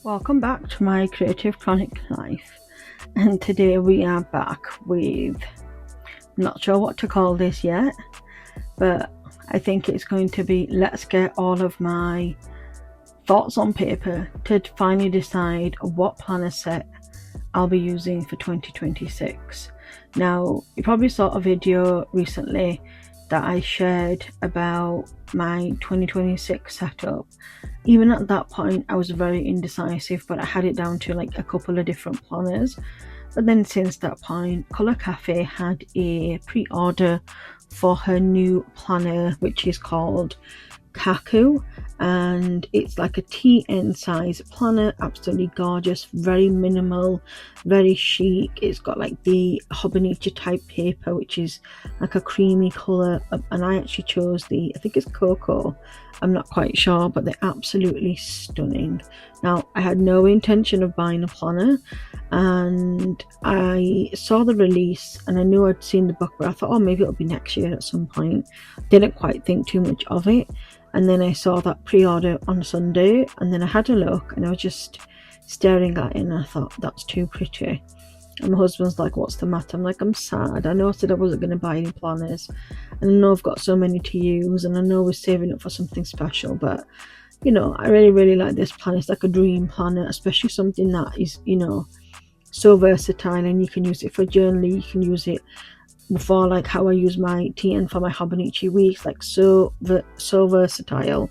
Welcome back to my creative chronic life, and today we are back with, I'm not sure what to call this yet, but I think it's going to be let's get all of my thoughts on paper to finally decide what planner set I'll be using for 2026. Now, you probably saw a video recently that I shared about my 2026 setup. Even at that point, I was very indecisive, but I had it down to like a couple of different planners. But then since that point, Colour Cafe had a pre-order for her new planner, which is called Kaku, and it's like a TN size planner, absolutely gorgeous, very minimal, very chic. It's got like the Hobonichi type paper, which is like a creamy colour, and I actually chose I think it's cocoa, I'm not quite sure, but they're absolutely stunning. Now, I had no intention of buying a planner, and I saw the release and I knew I'd seen the book, but I thought, oh, maybe it'll be next year at some point. Didn't quite think too much of it. And then I saw that pre-order on Sunday, and then I had a look and I was just staring at it and I thought, that's too pretty. And my husband's like, what's the matter? I'm like, I'm sad. I know I said I wasn't going to buy any planners, and I know I've got so many to use, and I know we're saving up for something special, but you know, I really like this planner. It's like a dream planner, especially something that is, you know, so versatile, and you can use it for journaling, you can use it for like how I use my TN for my Hobonichi weeks, like so versatile.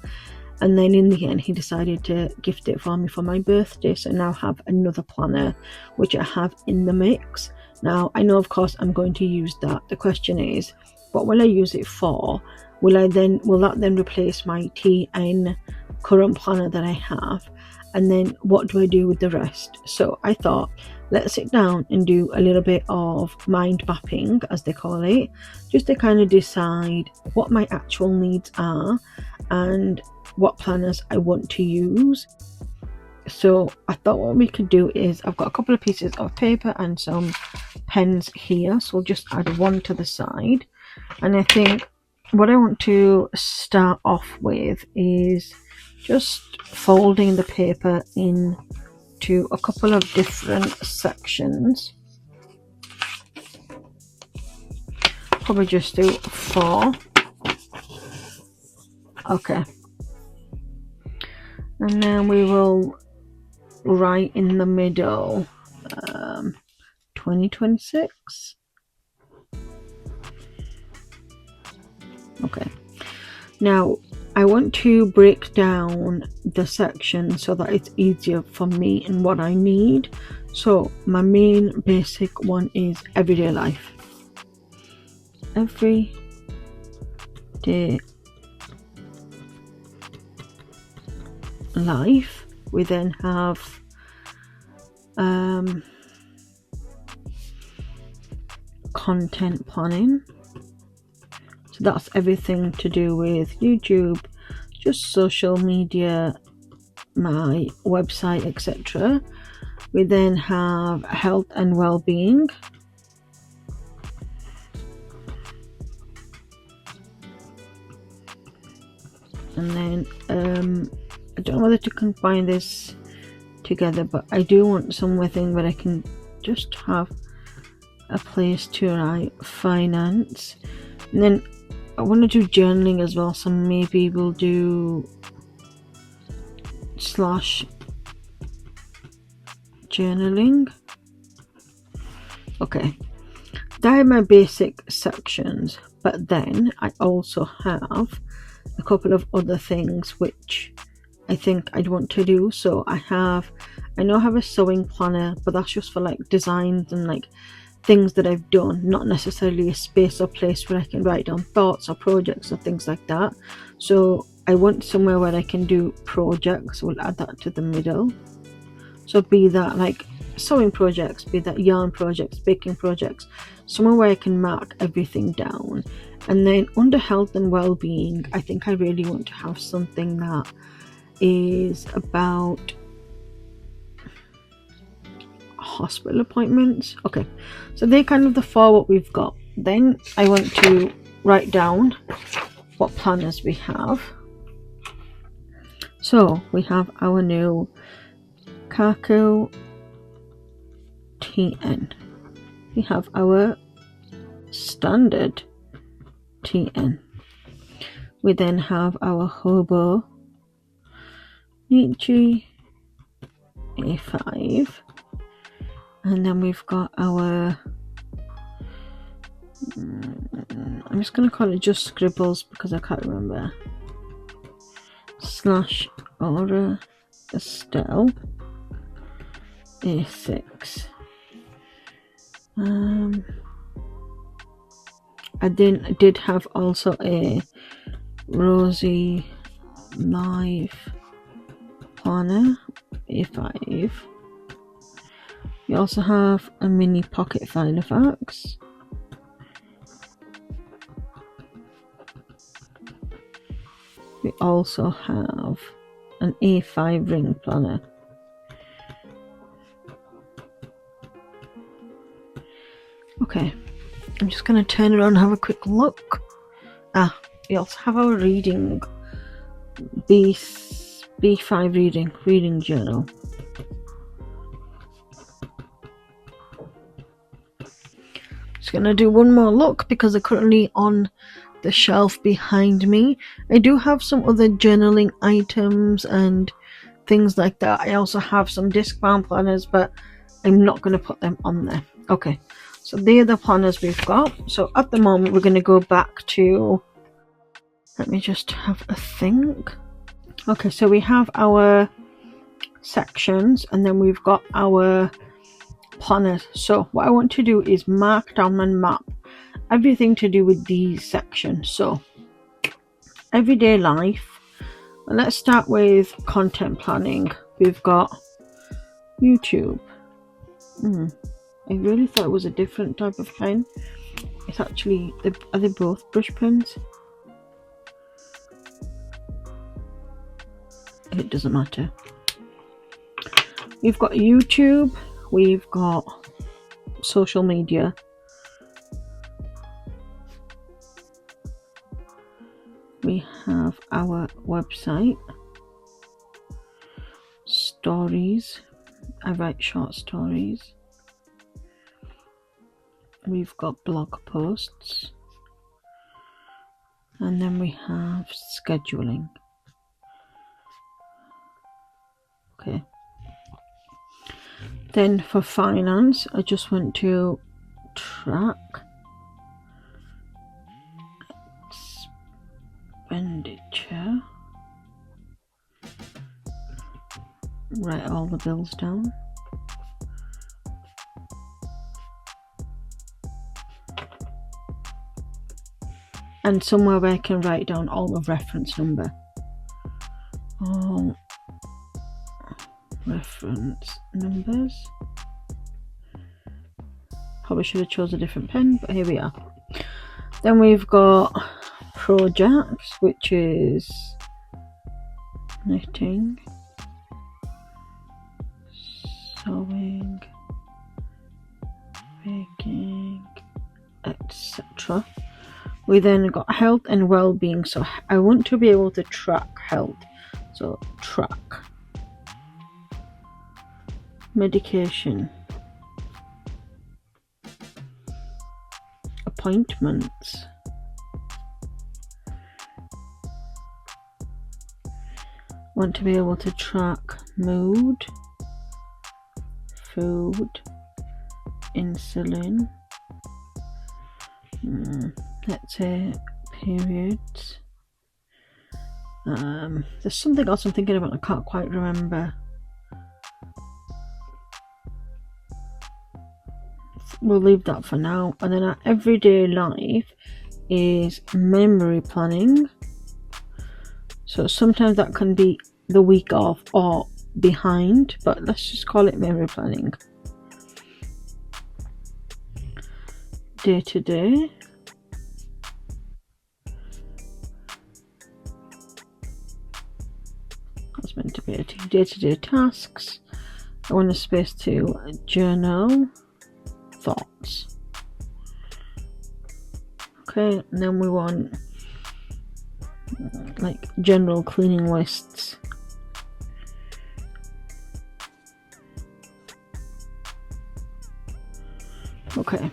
And then in the end, he decided to gift it for me for my birthday, so now I have another planner which I have in the mix. Now, I know of course I'm going to use that. The question is, what will I use it for? Will that then replace my TN current planner that I have? And then what do I do with the rest? So I thought, let's sit down and do a little bit of mind mapping, as they call it, just to kind of decide what my actual needs are and what planners I want to use. So I thought what we could do is, I've got a couple of pieces of paper and some pens here, so we'll just add one to the side. And I think what I want to start off with is just folding the paper into a couple of different sections. Probably just do 4. Okay. And then we will write in the middle 2026. Okay. Now, I want to break down the section so that it's easier for me and what I need. So my main basic one is everyday life. Everyday life. We then have content planning. So that's everything to do with YouTube, just social media, my website, etc. We then have health and well-being. And then I don't know whether to combine this together, but I do want something where I can just have a place to write finance. And then I want to do journaling as well, so maybe we'll do /journaling. Okay, that are my basic sections, but then I also have a couple of other things which I think I'd want to do. So I know I have a sewing planner, but that's just for like designs and like things that I've done, not necessarily a space or place where I can write down thoughts or projects or things like that. So I want somewhere where I can do projects. We'll add that to the middle. So be that like sewing projects, be that yarn projects, baking projects, somewhere where I can mark everything down. And then under health and well-being, I think I really want to have something that is about hospital appointments. Okay, so they're kind of the 4 what we've got. Then I want to write down what planners we have. So we have our new Kaku TN. We have our standard TN. We then have our Hobo Nietzsche A5, and then we've got our I'm just going to call it just Scribbles because I can't remember, slash Aura Estelle A6. I did have also a Rosie Live Planner A5. We also have a mini pocket Filofax. We also have an A5 ring planner. Okay, I'm just going to turn it on and have a quick look. We also have our reading B5 reading journal. Just going to do one more look because they're currently on the shelf behind me. I do have some other journaling items and things like that. I also have some disc bound planners, but I'm not going to put them on there. Okay, so they're the planners we've got. So at the moment we're going to go back to, let me just have a think. Okay, so we have our sections and then we've got our planners. So what I want to do is mark down and map everything to do with these sections. So everyday life, let's start with content planning. We've got YouTube. I really thought it was a different type of pen. It's actually, are they both brush pens? It doesn't matter. We've got YouTube, we've got social media, we have our website, stories, I write short stories, we've got blog posts, and then we have scheduling. Okay. Then for finance, I just want to track expenditure, write all the bills down, and somewhere where I can write down all the reference number. All reference numbers. Probably should have chose a different pen, but here we are. Then we've got projects, which is knitting, sewing, baking, etc. We then got health and well-being, so I want to be able to track health, so track. Medication, appointments, want to be able to track mood, food, insulin, let's say periods. There's something else I'm thinking about, I can't quite remember. We'll leave that for now. And then our everyday life is memory planning. So sometimes that can be the week off or behind, but let's just call it memory planning. Day to day. That's meant to be a day-to-day tasks. I want a space to journal thoughts. Okay, and then we want like general cleaning lists. Okay,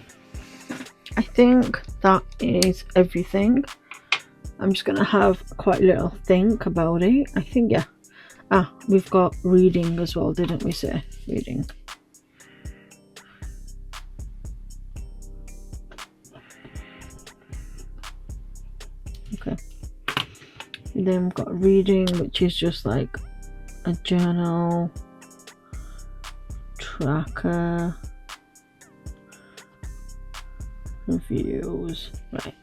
I think that is everything. I'm just gonna have quite a little think about it. I think, yeah. We've got reading as well, didn't we say? Reading. Okay. And then we've got reading, which is just like a journal, tracker, reviews. Right.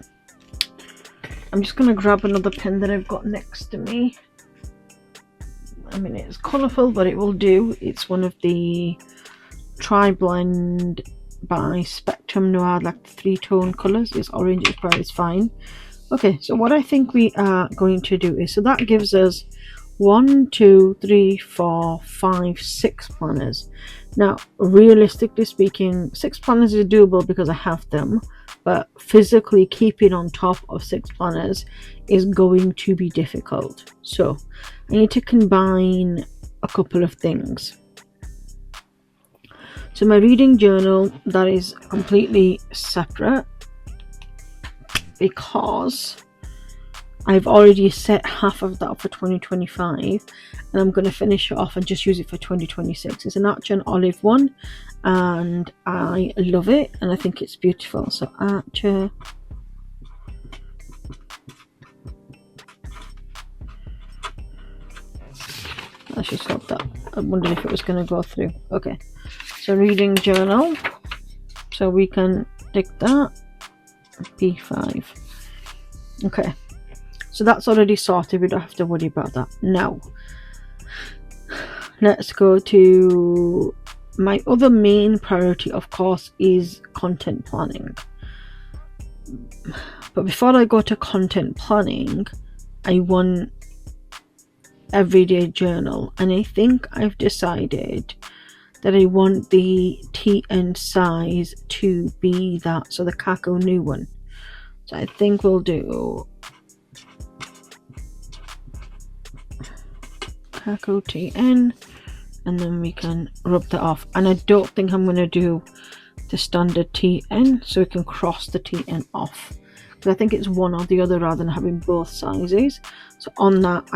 I'm just gonna grab another pen that I've got next to me. I mean, it's colourful, but it will do. It's one of the Tri-Blend by Spectrum Noir, like the 3-tone colours. It's orange, it's bright, it's fine. Okay, so what I think we are going to do is, so that gives us 1, 2, 3, 4, 5, 6 planners. Now, realistically speaking, 6 planners is doable because I have them, but physically keeping on top of 6 planners is going to be difficult. So I need to combine a couple of things. So my reading journal, that is completely separate because I've already set half of that for 2025 and I'm going to finish it off and just use it for 2026. It's an Archer and Olive one and I love it and I think it's beautiful. So Archer, let's just stop that. I wondered if it was going to go through. Okay, so reading journal, so we can tick that. B5. Okay, so that's already sorted, we don't have to worry about that. Now let's go to my other main priority, of course, is content planning. But before I go to content planning, I want everyday journal, and I think I've decided that I want the TN size to be that, so the Kako new one. So I think we'll do Kako TN and then we can rub that off. And I don't think I'm going to do the standard TN, so we can cross the TN off. Because I think it's one or the other rather than having both sizes. So on that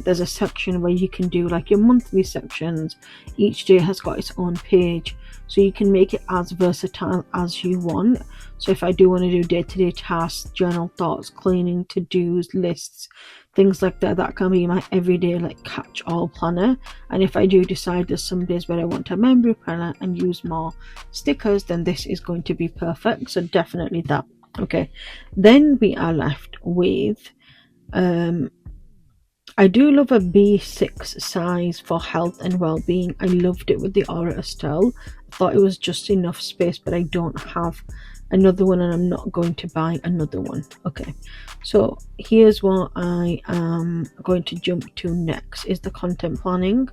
there's a section where you can do like your monthly sections. Each day has got its own page, so you can make it as versatile as you want. So if I do want to do day-to-day tasks, journal thoughts, cleaning, to-dos, lists, things like that, that can be my everyday like catch-all planner. And if I do decide there's some days where I want a memory planner and use more stickers, then this is going to be perfect. So definitely that. Okay, then we are left with I do love a B6 size for health and well-being. I loved it with the Aura Estelle. I thought it was just enough space, but I don't have another one and I'm not going to buy another one. Okay, so here's what I am going to jump to next, is the content planning.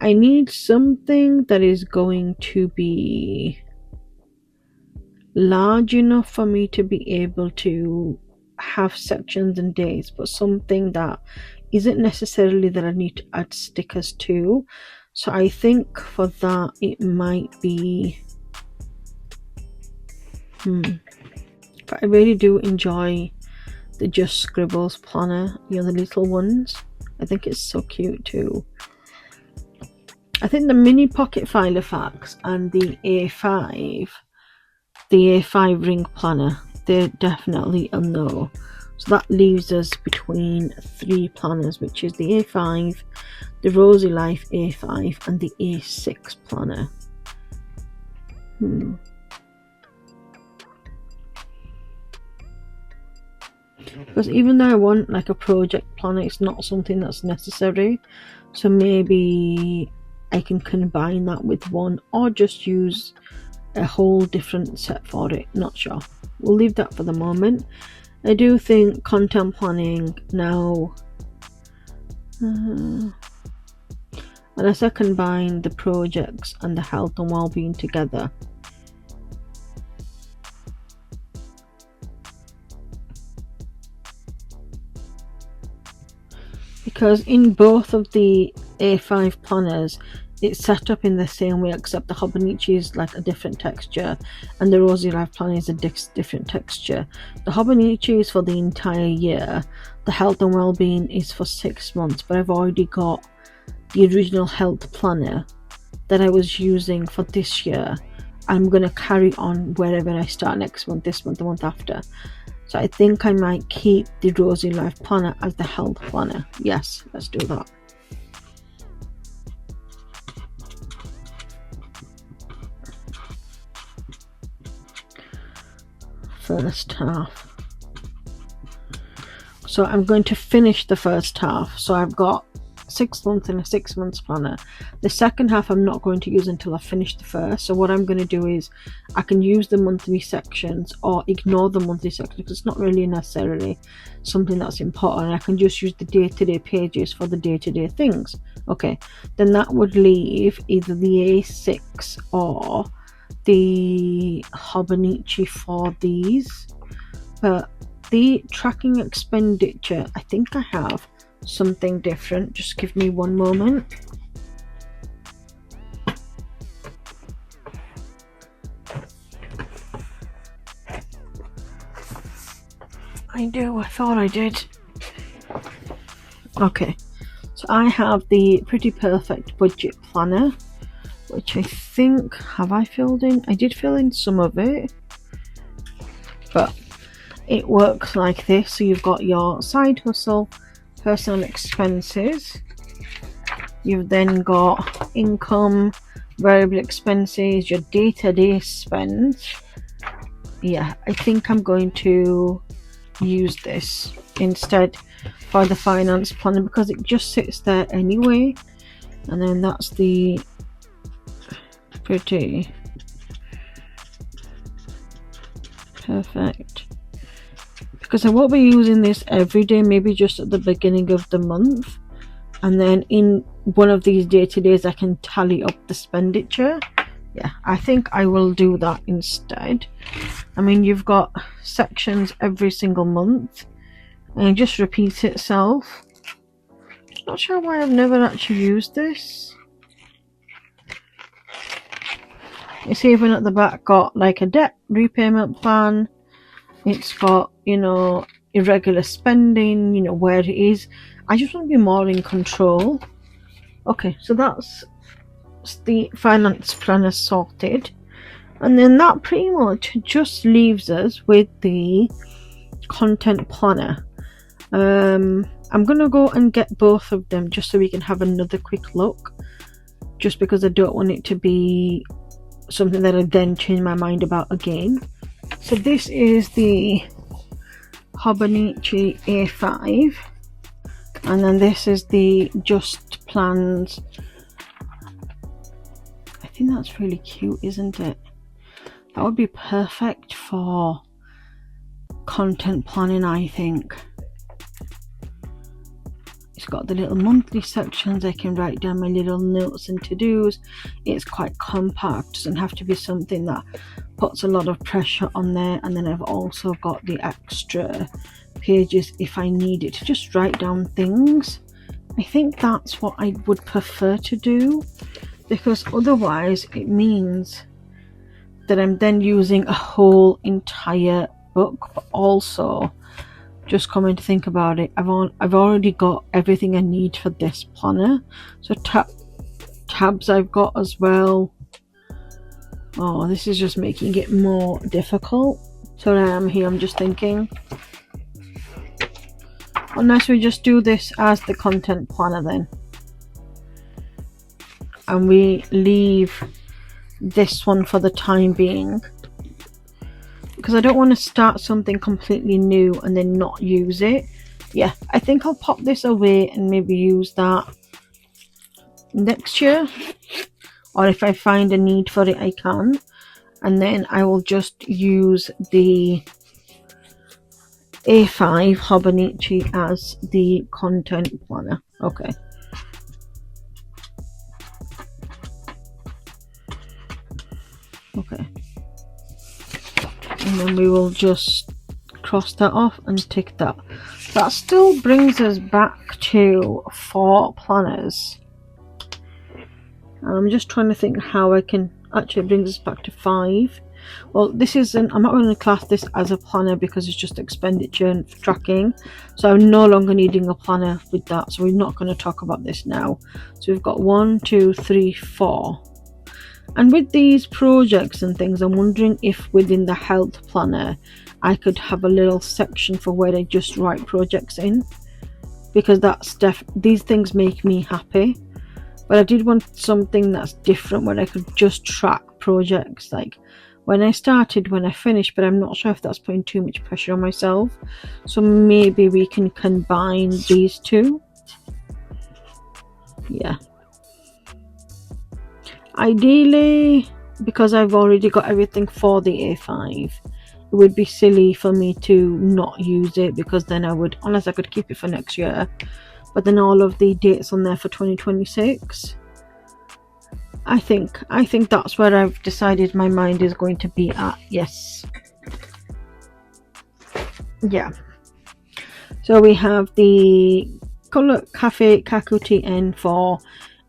I need something that is going to be large enough for me to be able to have sections and days, but something that isn't necessarily that I need to add stickers to. So I think for that it might be but I really do enjoy the Just Scribbles planner, you know, the little ones. I think it's so cute too. I think the mini pocket filer facts and the A5 ring planner, they're definitely a no. So that leaves us between 3 planners, which is the A5, the Rosy Life A5 and the A6 planner. Because even though I want like a project planner, it's not something that's necessary. So maybe I can combine that with one or just use a whole different set for it. Not sure. We'll leave that for the moment. I do think content planning now, unless I combine the projects and the health and well-being together, because in both of the A5 planners it's set up in the same way, except the Hobonichi is like a different texture and the Rosy Life Planner is a different texture. The Hobonichi is for the entire year, the Health and Wellbeing is for 6 months, but I've already got the original health planner that I was using for this year. I'm going to carry on wherever I start next month, this month, the month after. So I think I might keep the Rosy Life Planner as the health planner. Yes, let's do that. First half. So I'm going to finish the first half. So I've got 6 months in a 6 months planner. The second half I'm not going to use until I finish the first. So what I'm going to do is I can use the monthly sections or ignore the monthly section because it's not really necessarily something that's important. I can just use the day-to-day pages for the day-to-day things. Okay, then that would leave either the A6 or the Hobonichi for these. But the tracking expenditure, I think I have something different. Just give me one moment. I thought I did. Okay, so I have the Pretty Perfect budget planner, which I think, have I filled in? I did fill in some of it, but it works like this. So you've got your side hustle, personal expenses, you've then got income, variable expenses, your day-to-day spend. Yeah, I think I'm going to use this instead for the finance planner because it just sits there anyway. And then that's the Pretty Perfect, because I won't be using this every day, maybe just at the beginning of the month, and then in one of these day-to-days I can tally up the expenditure. Yeah, I think I will do that instead. I mean, you've got sections every single month and it just repeats itself. Not sure why I've never actually used this. It's even at the back got like a debt repayment plan. It's got, you know, irregular spending, you know, where it is. I just want to be more in control. Okay, so that's the finance planner sorted. And then that pretty much just leaves us with the content planner. I'm going to go and get both of them just so we can have another quick look. Just because I don't want it to be something that I then change my mind about again. So this is the Hobonichi A5, and then this is the Just Plans. I think that's really cute, isn't it? That would be perfect for content planning, I think. It's got the little monthly sections. I can write down my little notes and to-dos. It's quite compact, doesn't have to be something that puts a lot of pressure on there. And then I've also got the extra pages if I need it to just write down things. I think that's what I would prefer to do, because otherwise it means that I'm then using a whole entire book. But also, just coming to think about it, I've already got everything I need for this planner. So tabs I've got as well. Oh, this is just making it more difficult. So I am here, I'm just thinking, unless we just do this as the content planner then, and we leave this one for the time being, because I don't want to start something completely new and then not use it. Yeah, I think I'll pop this away and maybe use that next year, or if I find a need for it I can, and then I will just use the A5 Hobonichi as the content planner. Okay. Okay. And then we will just cross that off and tick that. That still brings us back to 4 planners. And I'm just trying to think how I can actually bring this back to 5. Well, this isn't, I'm not going to class this as a planner because it's just expenditure tracking, so I'm no longer needing a planner with that, so we're not going to talk about this now. So we've got 1, 2, 3, 4. And with these projects and things, I'm wondering if within the health planner I could have a little section for where I just write projects in, because these things make me happy. But I did want something that's different where I could just track projects, like when I started, when I finished, but I'm not sure if that's putting too much pressure on myself. So maybe we can combine these two. Yeah. Ideally, because I've already got everything for the A5, it would be silly for me to not use it, because then I would, unless I could keep it for next year, but then all of the dates on there for 2026. I think that's where I've decided my mind is going to be at. Yes. Yeah. So we have the Color Cafe Kaku TN for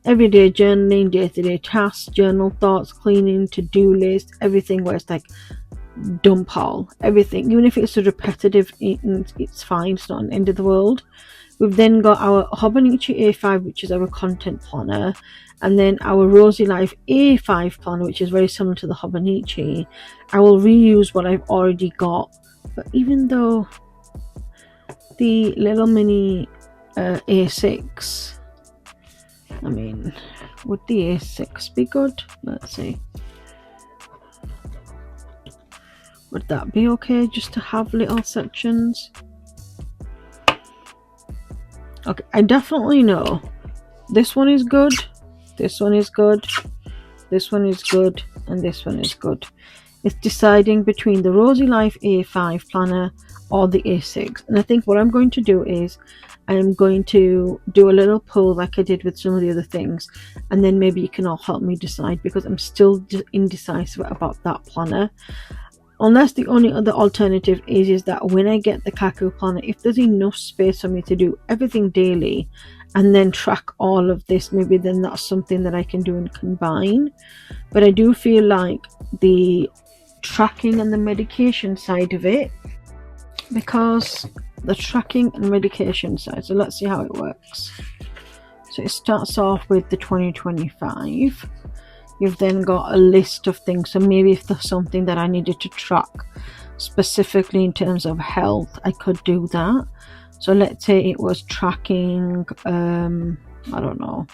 everyday journaling, day-to-day tasks, journal thoughts, cleaning, to-do list, everything where it's like dump all, everything. Even if it's a repetitive, it's fine, it's not an end of the world. We've then got our Hobonichi A5, which is our content planner, and then our Rosy Life A5 planner, which is very similar to the Hobonichi. I will reuse what I've already got, but even though the little mini A6, I mean, would the A6 be good? Let's see. Would that be okay just to have little sections? Okay, I definitely know this one is good, this one is good, this one is good, and this one is good. It's deciding between the Rosy Life A5 planner or the A6. And I think what I'm going to do is I'm going to do a little poll like I did with some of the other things, and then maybe you can all help me decide, because I'm still indecisive about that planner. Unless the only other alternative is that when I get the Kaku planner, if there's enough space for me to do everything daily and then track all of this, maybe then that's something that I can do and combine. But I do feel like the tracking and the medication side of it, because the tracking and medication side, so let's see how it works. So it starts off with the 2025. You've then got a list of things, so maybe if there's something that I needed to track specifically in terms of health, I could do that. So let's say it was tracking I don't know,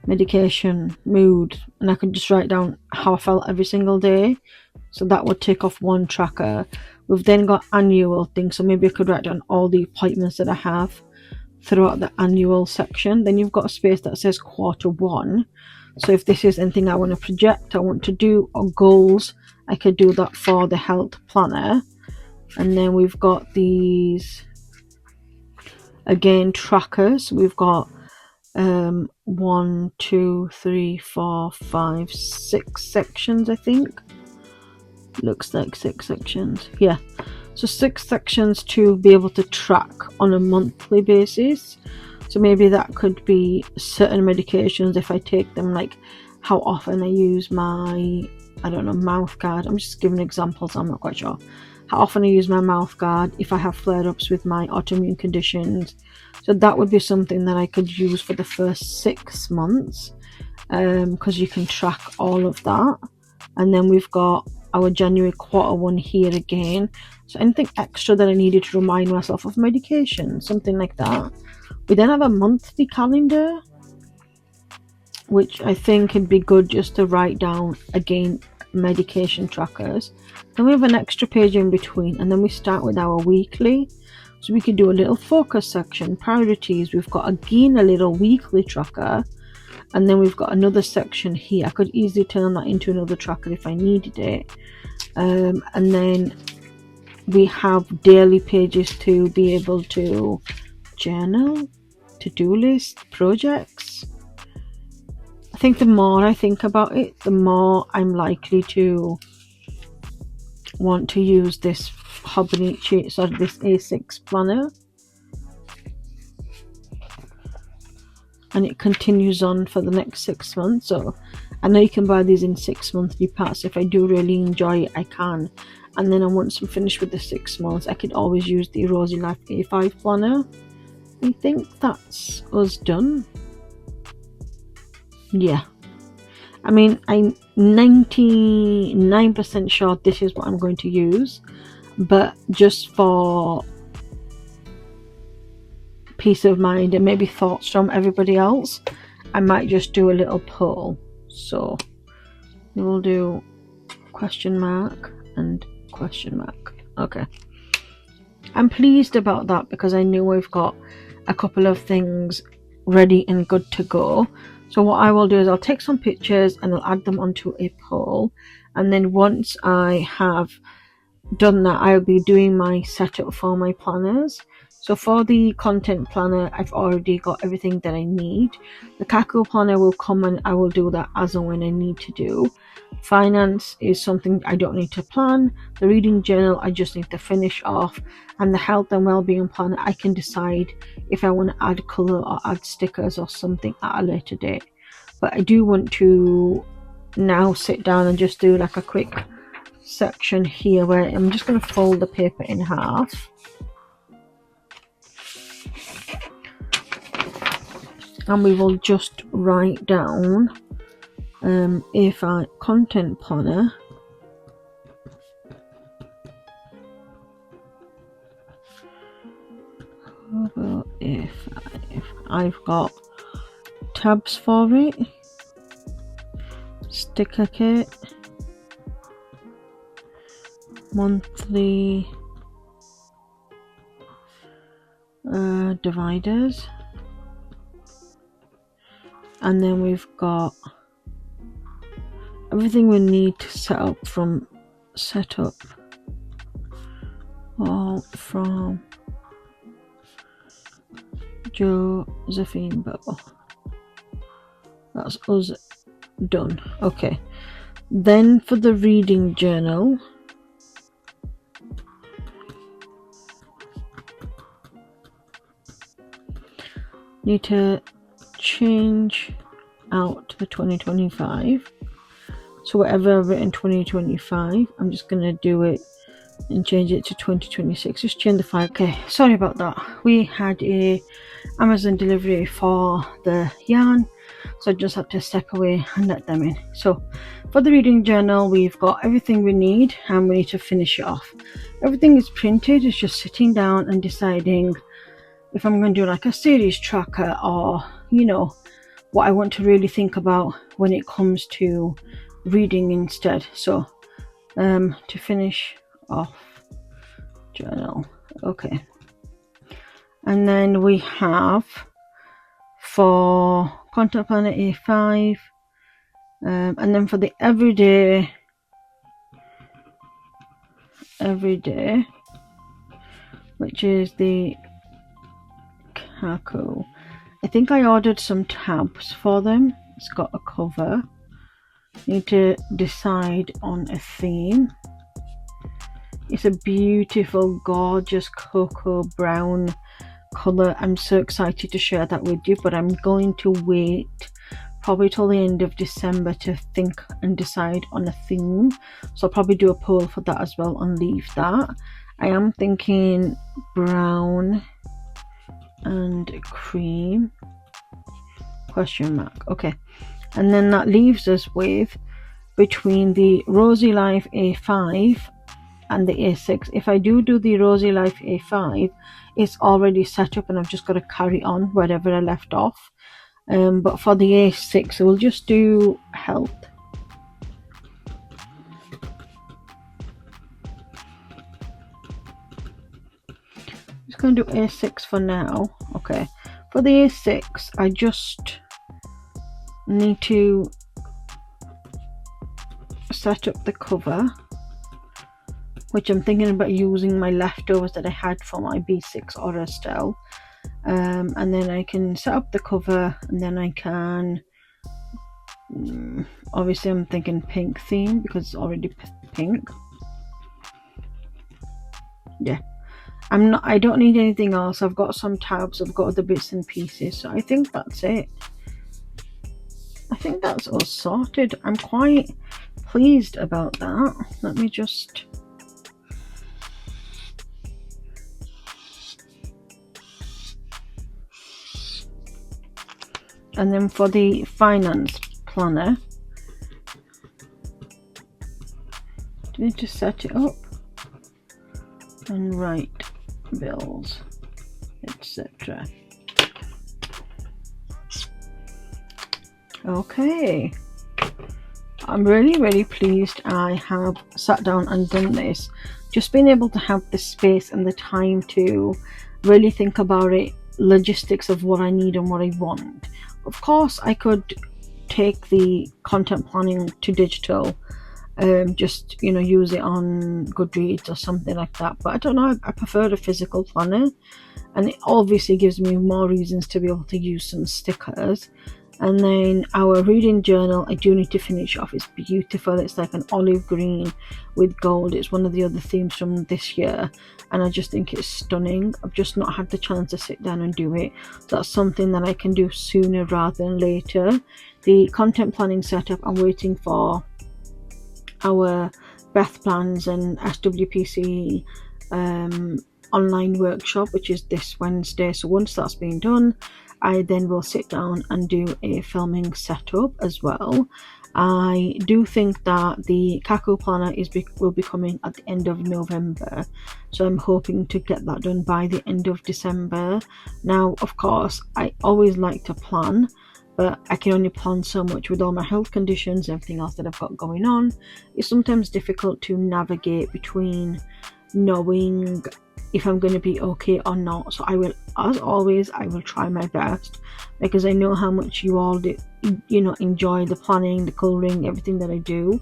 medication, mood, and I could just write down how I felt every single day, so that would take off one tracker. We've then got annual things, so maybe I could write down all the appointments that I have throughout the annual section. Then you've got a space that says Q1, so if this is anything I want to project, I want to do, or goals, I could do that for the health planner. And then we've got these again trackers. We've got 1, 2, 3, 4, 5, 6 sections, I think. Looks like 6 sections. Yeah, so 6 sections to be able to track on a monthly basis. So maybe that could be certain medications, if I take them, like how often I use my, I don't know, mouth guard. I'm just giving examples, I'm not quite sure. How often I use my mouth guard, if I have flare-ups with my autoimmune conditions. So that would be something that I could use for the first 6 months, because you can track all of that. And then we've got our January Q1 here again. So anything extra that I needed to remind myself of medication, something like that. We then have a monthly calendar, which I think would be good just to write down, again, medication trackers. Then we have an extra page in between, and then we start with our weekly. So we could do a little focus section, priorities. We've got again a little weekly tracker, and then we've got another section here. I could easily turn that into another tracker if I needed it. And then we have daily pages to be able to journal, to-do list, projects. I think the more I think about it, the more I'm likely to want to use this Hobonichi, sorry, this A6 planner. and it continues on for the next 6 months. So I know you can buy these in 6 monthly packs. If I do really enjoy it, I can. And then once I'm finished with the 6 months, I could always use the Rosy Life A5 planner. I think that's us done. Yeah. I mean, I'm 99% sure this is what I'm going to use. But just for peace of mind and maybe thoughts from everybody else, I might just do a little poll. So we will do question mark and question mark. Okay, I'm pleased about that because I know we've got a couple of things ready and good to go. So what I will do is I'll take some pictures and I'll add them onto a poll, and then once I have done that, I'll be doing my setup for my planners. So for the content planner, I've already got everything that I need. The Kaku planner will come and I will do that as and when I need to do. Finance is something I don't need to plan. The reading journal I just need to finish off, and the health and well-being planner I can decide if I want to add colour or add stickers or something at a later date. But I do want to now sit down and just do like a quick section here where I'm just going to fold the paper in half. And we will just write down A5 content planner, A5. I've got tabs for it, sticker kit, monthly dividers, and then we've got everything we need to set up from all from Josephine Bell. That's us done. Okay, then for the reading journal, need to change out the 2025. So whatever I've written 2025, I'm just gonna do it and change it to 2026. Just change the file. Okay, sorry about that. We had a Amazon delivery for the yarn, so I just had to step away and let them in. So for the reading journal, we've got everything we need and we need to finish it off. Everything is printed. It's just sitting down and deciding if I'm going to do like a series tracker, or you know what I want to really think about when it comes to reading instead. So to finish off journal. Okay, and then we have for content planner A5, and then for the everyday, which is the Kaku. I think I ordered some tabs for them. It's got a cover. Need to decide on a theme. It's a beautiful, gorgeous cocoa brown colour. I'm so excited to share that with you, but I'm going to wait probably till the end of December to think and decide on a theme. So I'll probably do a poll for that as well and leave that. I am thinking brown and cream, question mark. Okay, and then that leaves us with between the Rosy Life A5 and the A6. If I do the Rosy Life A5, it's already set up and I've just got to carry on wherever I left off. But for the A6, we'll just do health. Just going to do A6 for now. Okay, for the A6, I just need to set up the cover, which I'm thinking about using my leftovers that I had for my B6 or Estelle. And then I can set up the cover, and then I can obviously I'm thinking pink theme because it's already pink. Yeah, I don't need anything else. I've got some tabs, I've got other bits and pieces, so I think that's it. I think that's all sorted. I'm quite pleased about that. Let me just... And then for the finance planner, do need to set it up and write bills, etc. Okay, I'm really pleased I have sat down and done this. Just being able to have the space and the time to really think about it, logistics of what I need and what I want. Of course, I could take the content planning to digital, just use it on Goodreads or something like that, but I don't know, I prefer a physical planner, and it obviously gives me more reasons to be able to use some stickers. And then our reading journal, I do need to finish off. It's beautiful. It's like an olive green with gold. It's one of the other themes from this year, and I just think it's stunning. I've just not had the chance to sit down and do it. So that's something that I can do sooner rather than later. The content planning setup, I'm waiting for our Beth Plans and SWPC online workshop, which is this Wednesday. So once that's been done, I then will sit down and do a filming setup as well. I do think that the Kaku planner will be coming at the end of November, so I'm hoping to get that done by the end of December. Now, of course, I always like to plan, but I can only plan so much with all my health conditions and everything else that I've got going on. It's sometimes difficult to navigate between knowing if I'm going to be okay or not. So I will, as always, I will try my best, because I know how much you all do, enjoy the planning, the colouring, everything that I do,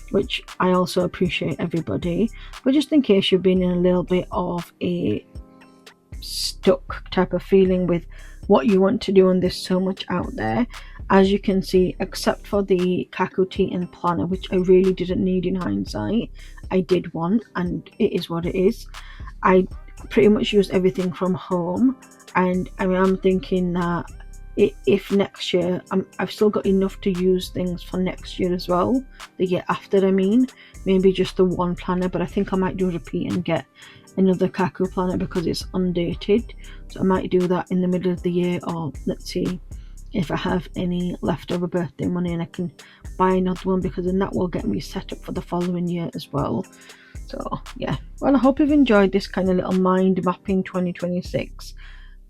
which I also appreciate everybody. But just in case you've been in a little bit of a stuck type of feeling with what you want to do, and there's so much out there, as you can see, except for the Kaku tea and planner, which I really didn't need in hindsight, I did want, and it is what it is. I pretty much use everything from home, and I'm thinking that if next year I've still got enough to use things for next year as well, the year after, maybe just the one planner, but I think I might do a repeat and get another Kaku planner because it's undated. So I might do that in the middle of the year, or let's see if I have any leftover birthday money and I can buy another one, because then that will get me set up for the following year as well. So yeah, well, I hope you've enjoyed this kind of little mind mapping 2026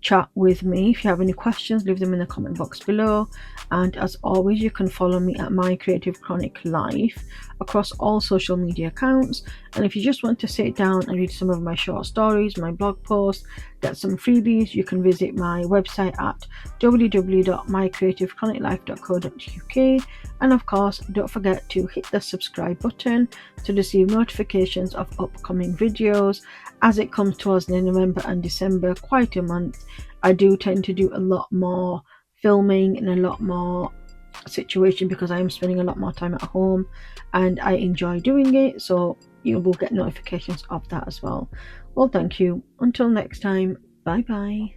chat with me. If you have any questions, leave them in the comment box below, and as always, you can follow me at My Creative Chronic Life across all social media accounts. And if you just want to sit down and read some of my short stories, my blog posts, get some freebies, you can visit my website at www.mycreativechroniclife.co.uk. and of course, don't forget to hit the subscribe button to receive notifications of upcoming videos. As it comes towards November and December, quite a month, I do tend to do a lot more filming and a lot more situation, because I am spending a lot more time at home and I enjoy doing it, so you will get notifications of that as well. Well, thank you. Until next time, bye bye.